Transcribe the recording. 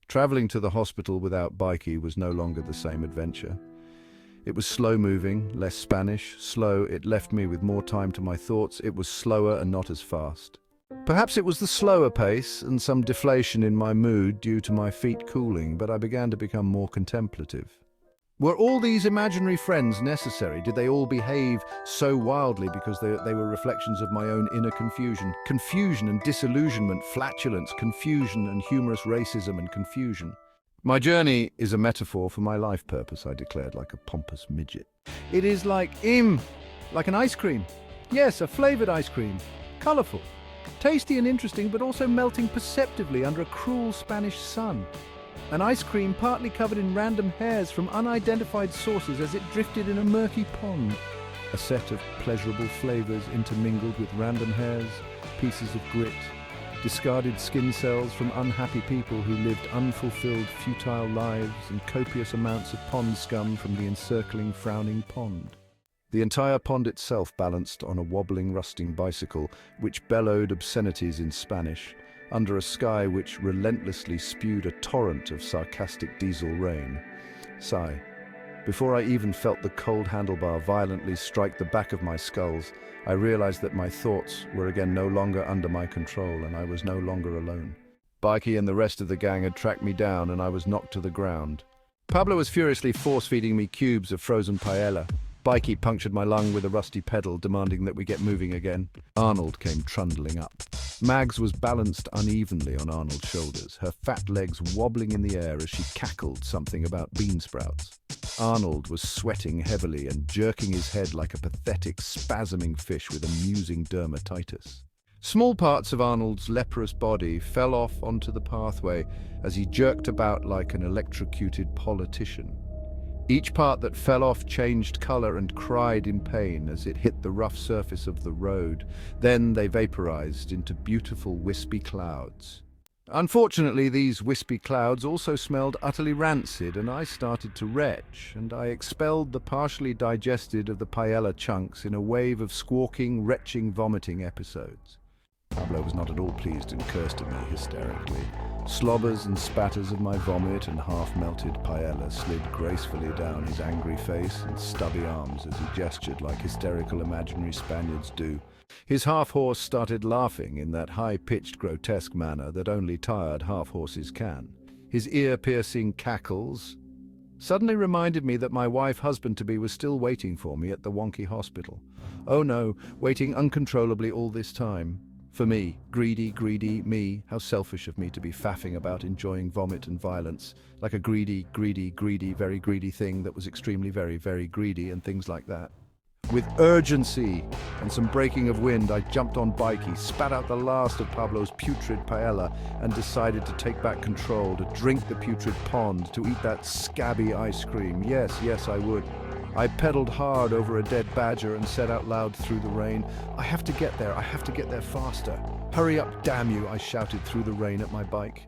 Traveling to the hospital without Bikey was no longer the same adventure. It was slow-moving, less Spanish. Slow, it left me with more time to my thoughts. It was slower and not as fast. Perhaps it was the slower pace and some deflation in my mood due to my feet cooling, but I began to become more contemplative. Were all these imaginary friends necessary? Did they all behave so wildly because they were reflections of my own inner confusion? Confusion and disillusionment, flatulence, confusion and humorous racism and confusion. My journey is a metaphor for my life purpose, I declared like a pompous midget. It is like an ice cream. Yes, a flavored ice cream. Colorful, tasty and interesting, but also melting perceptibly under a cruel Spanish sun. An ice cream partly covered in random hairs from unidentified sources as it drifted in a murky pond. A set of pleasurable flavors intermingled with random hairs, pieces of grit, discarded skin cells from unhappy people who lived unfulfilled, futile lives, and copious amounts of pond scum from the encircling, frowning pond. The entire pond itself balanced on a wobbling, rusting bicycle, which bellowed obscenities in Spanish, under a sky which relentlessly spewed a torrent of sarcastic diesel rain. Sigh. Before I even felt the cold handlebar violently strike the back of my skulls, I realized that my thoughts were again no longer under my control, and I was no longer alone. Bikey and the rest of the gang had tracked me down, and I was knocked to the ground. Pablo was furiously force-feeding me cubes of frozen paella. Bikey punctured my lung with a rusty pedal, demanding that we get moving again. Arnold came trundling up. Mags was balanced unevenly on Arnold's shoulders, her fat legs wobbling in the air as she cackled something about bean sprouts. Arnold was sweating heavily and jerking his head like a pathetic, spasming fish with amusing dermatitis. Small parts of Arnold's leprous body fell off onto the pathway as he jerked about like an electrocuted politician. Each part that fell off changed color and cried in pain as it hit the rough surface of the road. Then they vaporized into beautiful wispy clouds. Unfortunately, these wispy clouds also smelled utterly rancid, and I started to retch, and I expelled the partially digested of the paella chunks in a wave of squawking, retching, vomiting episodes. Pablo was not at all pleased and cursed at me hysterically. Slobbers and spatters of my vomit and half-melted paella slid gracefully down his angry face and stubby arms as he gestured like hysterical imaginary Spaniards do. His half-horse started laughing in that high-pitched, grotesque manner that only tired half-horses can. His ear-piercing cackles suddenly reminded me that my wife-husband-to-be was still waiting for me at the wonky hospital. Oh no, waiting uncontrollably all this time. For me, greedy me, how selfish of me to be faffing about enjoying vomit and violence, like a greedy, very greedy thing that was extremely very greedy and things like that. With urgency and some breaking of wind, I jumped on Bikey, spat out the last of Pablo's putrid paella, and decided to take back control, to drink the putrid pond, to eat that scabby ice cream. Yes, I would. I pedaled hard over a dead badger and said out loud through the rain, I have to get there faster. Hurry up, damn you, I shouted through the rain at my bike.